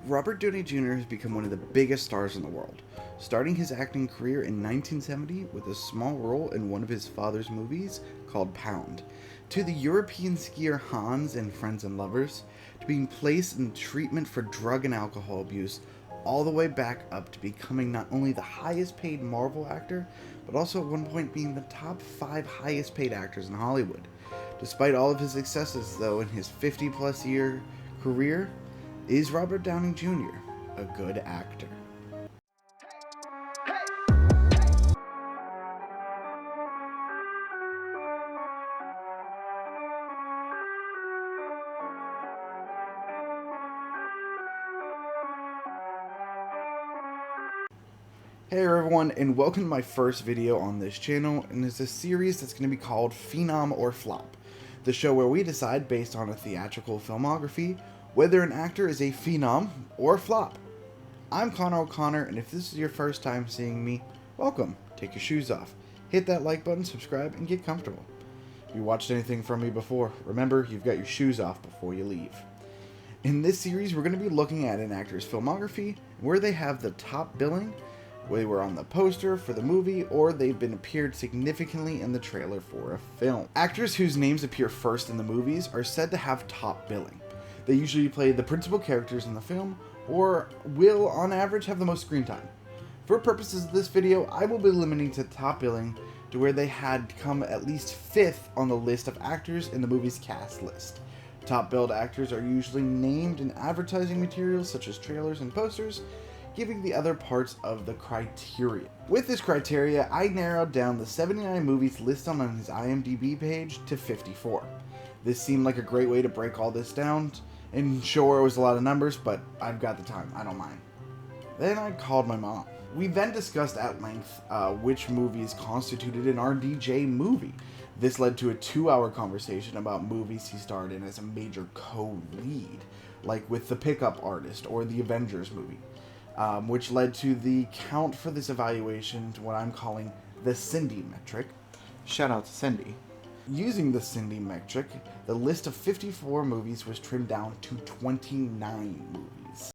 Robert Downey Jr. has become one of the biggest stars in the world, starting his acting career in 1970 with a small role in one of his father's movies called Pound, to the European skier Hans in Friends and Lovers, to being placed in treatment for drug and alcohol abuse, all the way back up to becoming not only the highest paid Marvel actor, but also at one point being the top 5 highest paid actors in Hollywood. Despite all of his successes, though, in his 50-plus year career, is Robert Downey Jr. a good actor? Hey everyone, and welcome to my first video on this channel, and it's a series that's going to be called Phenom or Flop, the show where we decide, based on a theatrical filmography, whether an actor is a phenom or a flop. I'm Connor O'Connor, and if this is your first time seeing me, welcome. Take your shoes off, hit that like button, subscribe, and get comfortable. If you watched anything from me before, remember, you've got your shoes off before you leave. In this series, we're going to be looking at an actor's filmography, where they have the top billing, whether they were on the poster for the movie, or they've been appeared significantly in the trailer for a film. Actors whose names appear first in the movies are said to have top billing. They usually play the principal characters in the film, or will, on average, have the most screen time. For purposes of this video, I will be limiting to top billing to where they had come at least 5th on the list of actors in the movie's cast list. Top billed actors are usually named in advertising materials such as trailers and posters, giving the other parts of the criteria. With this criteria, I narrowed down the 79 movies listed on his IMDb page to 54. This seemed like a great way to break all this down, and sure, it was a lot of numbers, but I've got the time, I don't mind. Then I called my mom. We then discussed at length which movies constituted an RDJ movie. This led to a 2-hour conversation about movies he starred in as a major co-lead, like with The Pickup Artist or the Avengers movie. Which led to the count for this evaluation to what I'm calling the Cindy metric. Shout out to Cindy. Using the Cindy metric, the list of 54 movies was trimmed down to 29 movies.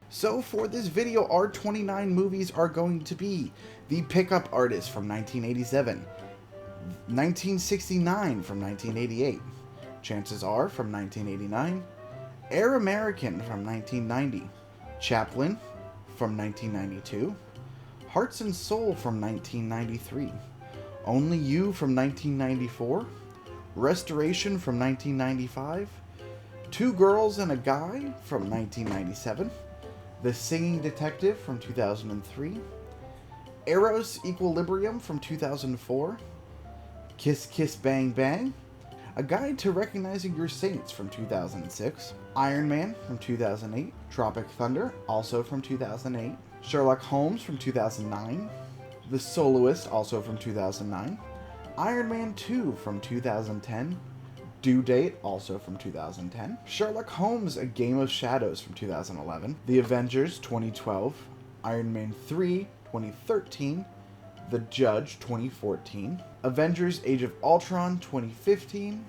So for this video, our 29 movies are going to be The Pickup Artist from 1987, 1969 from 1988, Chances Are from 1989, Air American from 1990, Chaplin from 1992, Hearts and Soul from 1993, Only You from 1994, Restoration from 1995, Two Girls and a Guy from 1997, The Singing Detective from 2003, Eros Equilibrium from 2004, Kiss Kiss Bang Bang, A Guide to Recognizing Your Saints from 2006, Iron Man from 2008, Tropic Thunder, also from 2008, Sherlock Holmes from 2009, The Soloist, also from 2009, Iron Man 2 from 2010, Due Date, also from 2010, Sherlock Holmes, A Game of Shadows from 2011, The Avengers 2012, Iron Man 3 2013, The Judge 2014, Avengers Age of Ultron 2015,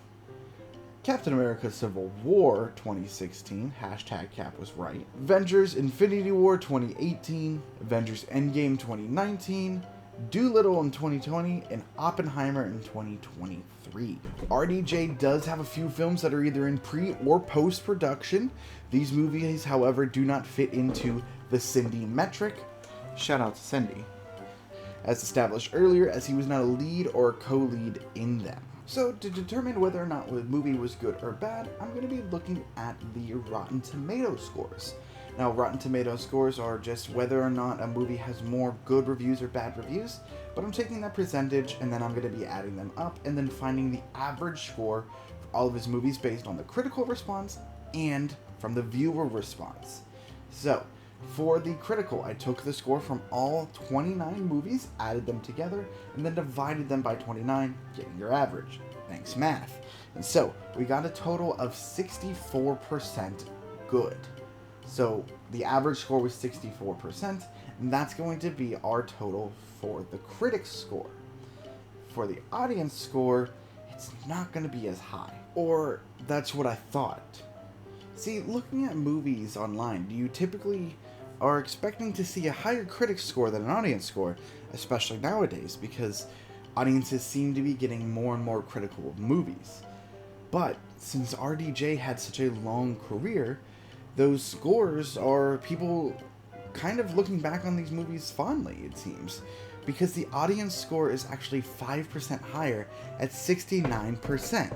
Captain America Civil War 2016, hashtag Cap was right, Avengers Infinity War 2018, Avengers Endgame 2019, Doolittle in 2020, and Oppenheimer in 2023. RDJ does have a few films that are either in pre or post production. These movies, however, do not fit into the Cindy metric. Shout out to Cindy, as established earlier, as he was not a lead or a co-lead in them. So to determine whether or not the movie was good or bad, I'm going to be looking at the Rotten Tomatoes scores. Now, Rotten Tomatoes scores are just whether or not a movie has more good reviews or bad reviews, but I'm taking that percentage and then I'm going to be adding them up and then finding the average score for all of his movies based on the critical response and from the viewer response. So, for the critical, I took the score from all 29 movies, added them together, and then divided them by 29, getting your average. Thanks, math. And so, we got a total of 64% good. So, the average score was 64%, and that's going to be our total for the critics score. For the audience score, it's not going to be as high. Or that's what I thought. See, looking at movies online, you typically are expecting to see a higher critic score than an audience score, especially nowadays, because audiences seem to be getting more and more critical of movies. But since RDJ had such a long career, those scores are people kind of looking back on these movies fondly, it seems, because the audience score is actually 5% higher at 69%.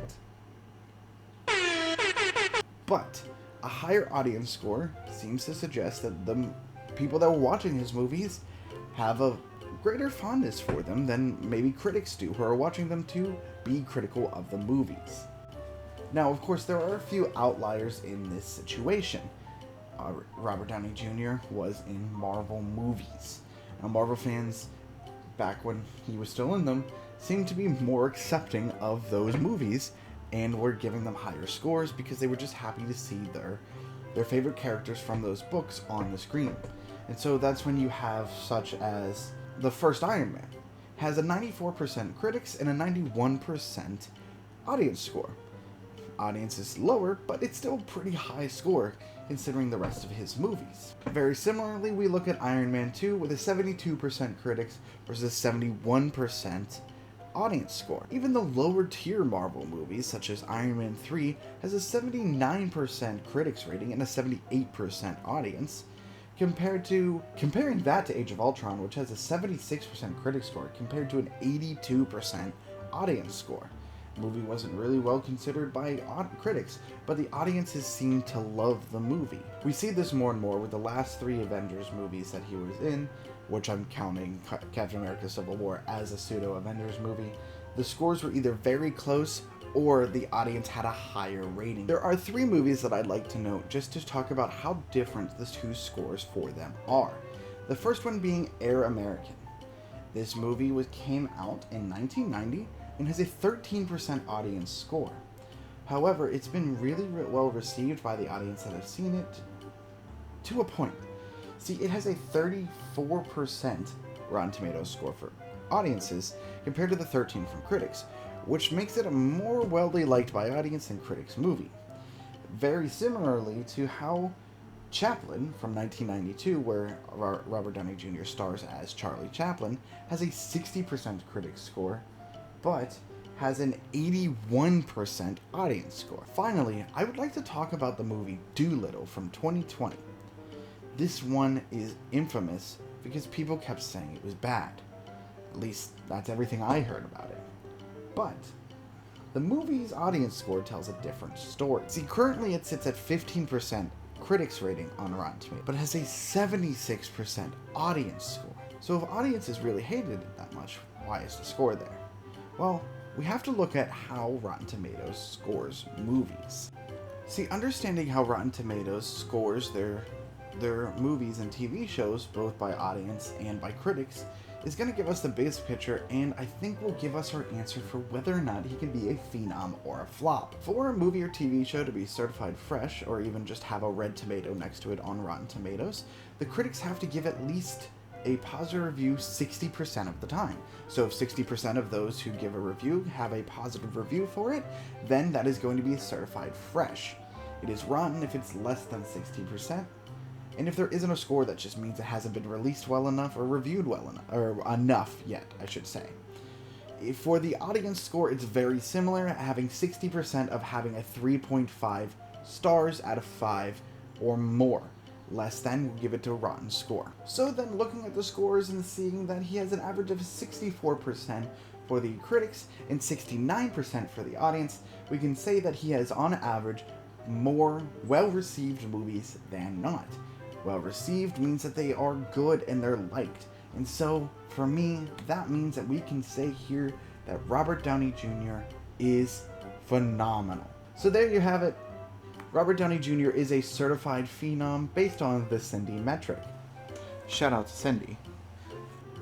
But a higher audience score seems to suggest that the people that were watching his movies have a greater fondness for them than maybe critics do, who are watching them to be critical of the movies. Now, of course, there are a few outliers in this situation. Robert Downey Jr. was in Marvel movies. Now, Marvel fans, back when he was still in them, seemed to be more accepting of those movies and were giving them higher scores because they were just happy to see their favorite characters from those books on the screen. And so that's when you have such as the first Iron Man has a 94% critics and a 91% audience score. Audience is lower, but it's still a pretty high score considering the rest of his movies. Very similarly, we look at Iron Man 2 with a 72% critics versus 71% audience score. Even the lower tier Marvel movies, such as Iron Man 3, has a 79% critics rating and a 78% audience, comparing that to Age of Ultron, which has a 76% critic score compared to an 82% audience score. The movie wasn't really well considered by critics, but the audiences seem to love the movie. We see this more and more with the last 3 Avengers movies that he was in, which I'm counting Captain America Civil War as a pseudo-Avengers movie. The scores were either very close or the audience had a higher rating. There are 3 movies that I'd like to note just to talk about how different the 2 scores for them are. The first one being Air American. This movie came out in 1990 and has a 13% audience score. However, it's been really well received by the audience that have seen it to a point. See, it has a 34% Rotten Tomatoes score for audiences compared to the 13% from critics, which makes it a more widely liked by audience than critics movie. Very similarly to how Chaplin from 1992, where Robert Downey Jr. stars as Charlie Chaplin, has a 60% critics score, but has an 81% audience score. Finally, I would like to talk about the movie Dolittle from 2020. This one is infamous because people kept saying it was bad. At least, that's everything I heard about it. But the movie's audience score tells a different story. See, currently it sits at 15% critics rating on Rotten Tomatoes, but it has a 76% audience score. So if audiences really hated it that much, why is the score there? Well, we have to look at how Rotten Tomatoes scores movies. See, understanding how Rotten Tomatoes scores their movies and TV shows, both by audience and by critics, is going to give us the biggest picture, and I think will give us our answer for whether or not he can be a phenom or a flop. For a movie or TV show to be certified fresh, or even just have a red tomato next to it on Rotten Tomatoes, the critics have to give at least a positive review 60% of the time. So if 60% of those who give a review have a positive review for it, then that is going to be certified fresh. It is rotten if it's less than 60%. And if there isn't a score, that just means it hasn't been released well enough or reviewed well enough, or enough yet, I should say. For the audience score, it's very similar, having 60% of having a 3.5 stars out of 5 or more. Less than will give it a rotten score. So then looking at the scores and seeing that he has an average of 64% for the critics and 69% for the audience, we can say that he has on average more well-received movies than not. Well-received means that they are good and they're liked. And so, for me, that means that we can say here that Robert Downey Jr. is phenomenal. So there you have it. Robert Downey Jr. is a certified phenom based on the Cindy metric. Shout out to Cindy.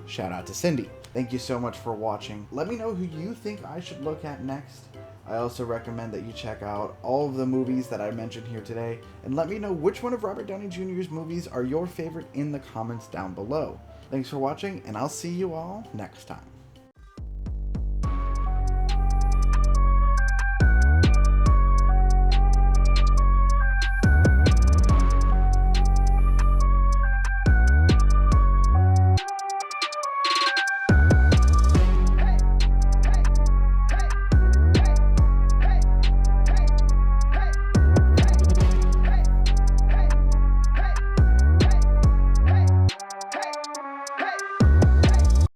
Shout out to Cindy. Thank you so much for watching. Let me know who you think I should look at next. I also recommend that you check out all of the movies that I mentioned here today, and let me know which one of Robert Downey Jr.'s movies are your favorite in the comments down below. Thanks for watching, and I'll see you all next time.